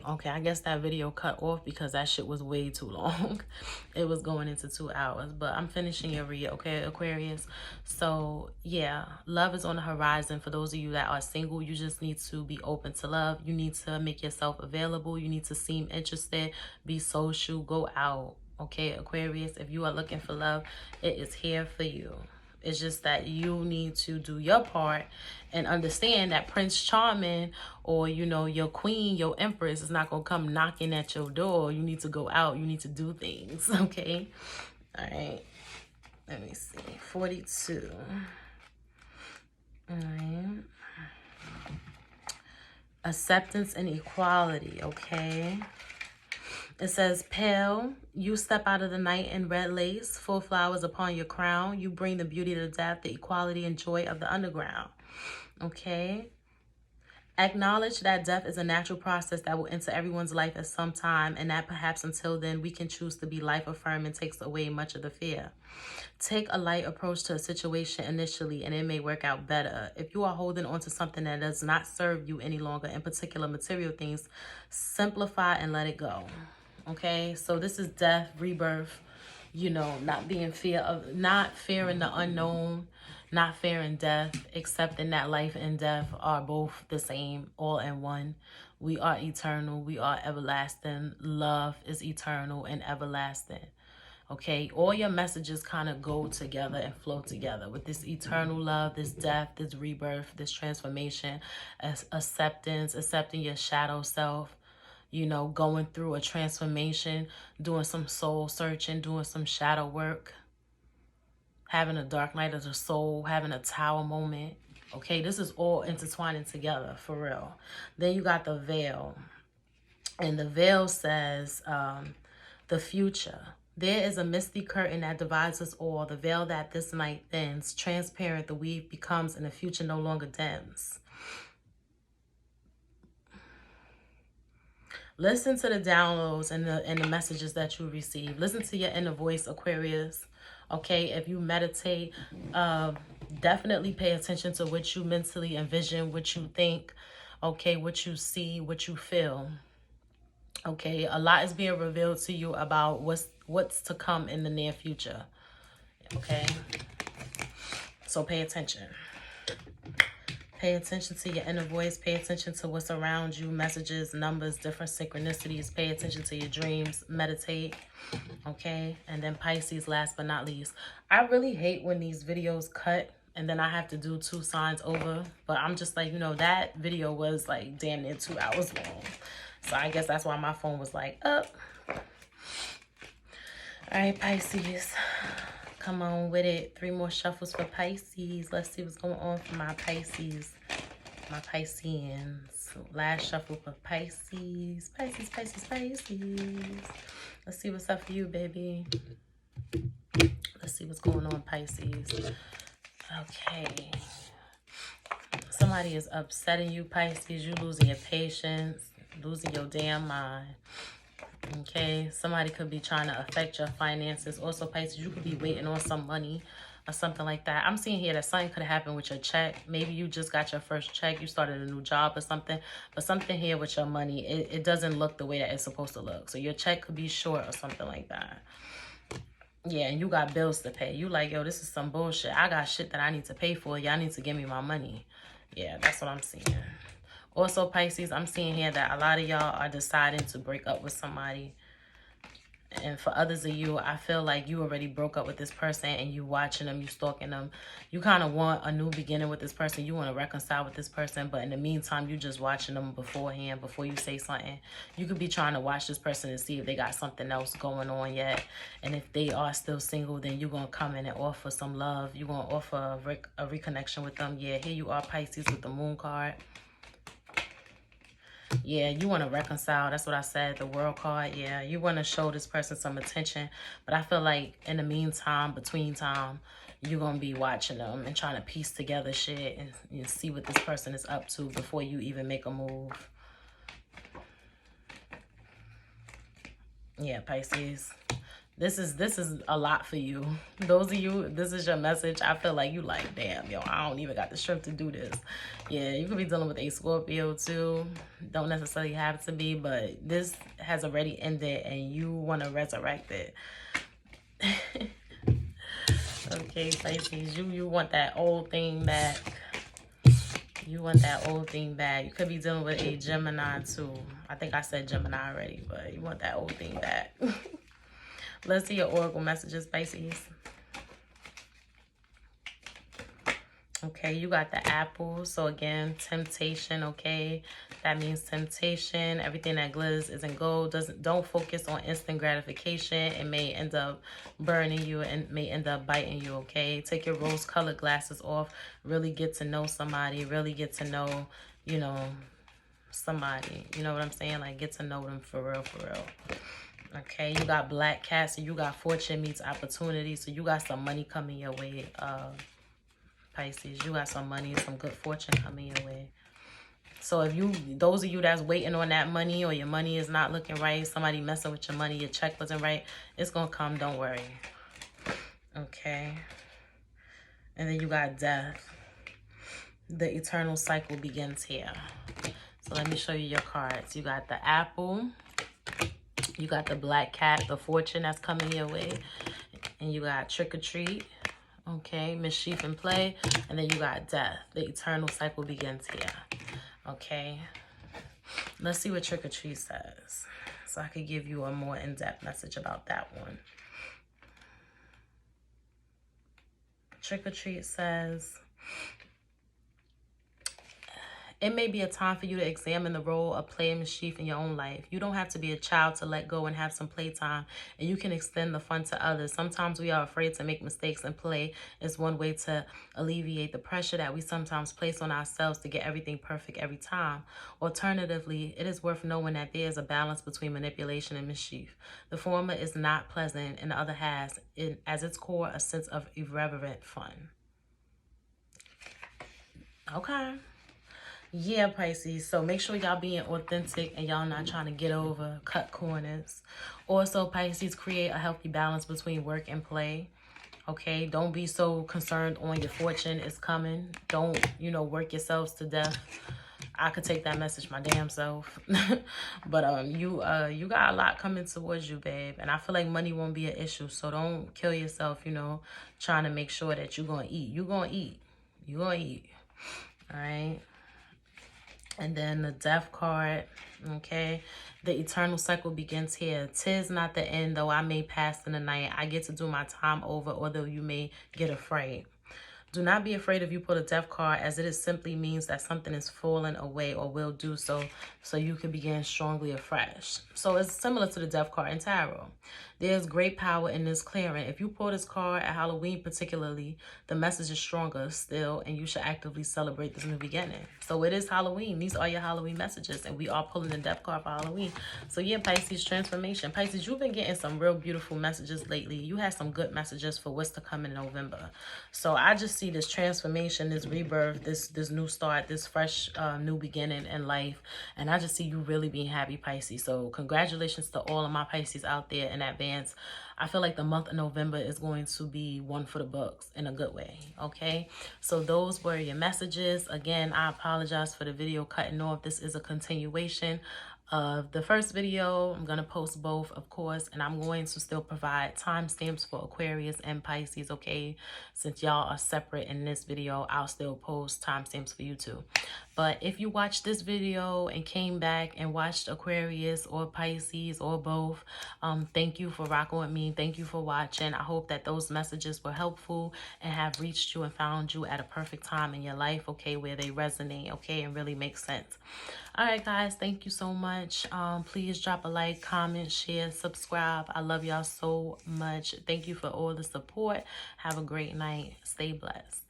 Okay, I guess that video cut off because that shit was way too long. It was going into 2 hours, but I'm finishing your read, okay, Aquarius? So, yeah, love is on the horizon. For those of you that are single, you just need to be open to love. You need to make yourself available. You need to seem interested, be social, go out, okay, Aquarius? If you are looking for love, it is here for you. It's just that you need to do your part and understand that Prince Charming or, you know, your queen, your empress is not going to come knocking at your door. You need to go out. You need to do things, okay? All right. Let me see. 42. All right. Acceptance and equality, okay? It says, pale, you step out of the night in red lace, full flowers upon your crown. You bring the beauty to death, the equality and joy of the underground. Okay? Acknowledge that death is a natural process that will enter everyone's life at some time, and that perhaps until then we can choose to be life-affirming takes away much of the fear. Take a light approach to a situation initially, and it may work out better. If you are holding on to something that does not serve you any longer, in particular material things, simplify and let it go. Okay, so this is death, rebirth, you know, not fearing the unknown, not fearing death, accepting that life and death are both the same, all in one. We are eternal. We are everlasting. Love is eternal and everlasting. Okay, all your messages kind of go together and flow together with this eternal love, this death, this rebirth, this transformation, accepting your shadow self, you know, going through a transformation, doing some soul searching, doing some shadow work, having a dark night of the soul, having a tower moment. Okay, this is all intertwining together, for real. Then you got the veil. And the veil says the future. There is a misty curtain that divides us all, the veil that this night thins, transparent the weave becomes, and the future no longer dims. Listen to the downloads and the messages that you receive. Listen to your inner voice, Aquarius. Okay, if you meditate, definitely pay attention to what you mentally envision, what you think, okay, what you see, what you feel. Okay, a lot is being revealed to you about what's to come in the near future. Okay, so pay attention. Pay attention to your inner voice. Pay attention to what's around you, messages, numbers, different synchronicities. Pay attention to your dreams. Meditate. Okay, and then Pisces, last but not least. I really hate when these videos cut and then I have to do 2 signs over. But I'm just like, you know, that video was like damn near 2 hours long. So I guess that's why my phone was like up. All right, Pisces. Come on with it. 3 more shuffles for Pisces. Let's see what's going on for my Pisces. My Pisceans. Last shuffle for Pisces. Pisces, Pisces, Pisces. Let's see what's up for you, baby. Let's see what's going on, Pisces. Okay. Somebody is upsetting you, Pisces. You losing your patience. Losing your damn mind. Okay, somebody could be trying to affect your finances. Also, Pisces, you could be waiting on some money or something like that. I'm seeing here that something could happen with your check. Maybe you just got your first check. You started a new job or something. But something here with your money, it doesn't look the way that it's supposed to look. So your check could be short or something like that. Yeah, and you got bills to pay. You like, yo, this is some bullshit. I got shit that I need to pay for. Y'all need to give me my money. Yeah, that's what I'm seeing. Also, Pisces, I'm seeing here that a lot of y'all are deciding to break up with somebody. And for others of you, I feel like you already broke up with this person and you watching them, you stalking them. You kind of want a new beginning with this person. You want to reconcile with this person. But in the meantime, you just watching them beforehand, before you say something. You could be trying to watch this person and see if they got something else going on yet. And if they are still single, then you're going to come in and offer some love. You're going to offer a reconnection with them. Yeah, here you are, Pisces, with the Moon card. Yeah, you want to reconcile. That's what I said. The World card. Yeah, you want to show this person some attention. But I feel like in the meantime, between time, you're going to be watching them and trying to piece together shit and you know, see what this person is up to before you even make a move. Yeah, Pisces. This is a lot for you. Those of you, this is your message. I feel like you like, damn, yo, I don't even got the strength to do this. Yeah, you could be dealing with a Scorpio too. Don't necessarily have to be, but this has already ended and you want to resurrect it. Okay, Pisces, you want that old thing back. You want that old thing back. You could be dealing with a Gemini too. I think I said Gemini already, but you want that old thing back. Let's see your oracle messages, Pisces. Okay, you got the apple. So again, temptation, okay? That means temptation. Everything that glitters isn't gold. Don't focus on instant gratification. It may end up burning you and may end up biting you, okay? Take your rose-colored glasses off. Really get to know somebody. Really get to know, you know, somebody. You know what I'm saying? Like, get to know them for real, for real. Okay, you got black cat, so you got fortune meets opportunity. So you got some money coming your way, Pisces. You got some money, some good fortune coming your way. So if you, those of you that's waiting on that money, or your money is not looking right, somebody messing with your money, your check wasn't right, it's gonna come, don't worry. Okay. And then you got death. The eternal cycle begins here. So let me show you your cards. You got the apple. You got the black cat, the fortune that's coming your way. And you got trick or treat. Okay, mischief and play. And then you got death. The eternal cycle begins here. Okay. Let's see what trick or treat says, so I could give you a more in-depth message about that one. Trick or treat says, it may be a time for you to examine the role of play and mischief in your own life. You don't have to be a child to let go and have some playtime, and you can extend the fun to others. Sometimes we are afraid to make mistakes, and play is one way to alleviate the pressure that we sometimes place on ourselves to get everything perfect every time. Alternatively, it is worth knowing that there is a balance between manipulation and mischief. The former is not pleasant, and the other has, as its core, a sense of irreverent fun. Okay. Yeah, Pisces. So make sure y'all being authentic and y'all not trying to get over, cut corners. Also, Pisces, create a healthy balance between work and play. Okay, don't be so concerned on your fortune is coming. Don't, you know, work yourselves to death. I could take that message my damn self. But you got a lot coming towards you, babe. And I feel like money won't be an issue. So don't kill yourself, you know, trying to make sure that you're going to eat. You're going to eat. You're going to eat. All right. And then the death card, okay? The eternal cycle begins here. 'Tis not the end, though I may pass in the night. I get to do my time over, although you may get afraid. Do not be afraid if you pull a death card, as it is simply means that something is falling away or will do so, so you can begin strongly afresh. So it's similar to the death card in tarot. There's great power in this clearing. If you pull this card at Halloween particularly, the message is stronger still, and you should actively celebrate this new beginning. So it is Halloween. These are your Halloween messages, and we are pulling the death card for Halloween. So yeah, Pisces, transformation. Pisces, you've been getting some real beautiful messages lately. You had some good messages for what's to come in November. So I just see this transformation, this rebirth, this new start, this fresh new beginning in life. And I just see you really being happy, Pisces. So congratulations to all of my Pisces out there in advance. I feel like the month of November is going to be one for the books in a good way, okay? So those were your messages. Again, I apologize for the video cutting off. This is a continuation of the first video. I'm going to post both, of course, and I'm going to still provide timestamps for Aquarius and Pisces, okay? Since y'all are separate in this video, I'll still post timestamps for you too. But if you watched this video and came back and watched Aquarius or Pisces or both, thank you for rocking with me. Thank you for watching. I hope that those messages were helpful and have reached you and found you at a perfect time in your life, okay, where they resonate, okay, and really make sense. All right, guys, thank you so much. Please drop a like, comment, share, subscribe. I love y'all so much. Thank you for all the support. Have a great night. Stay blessed.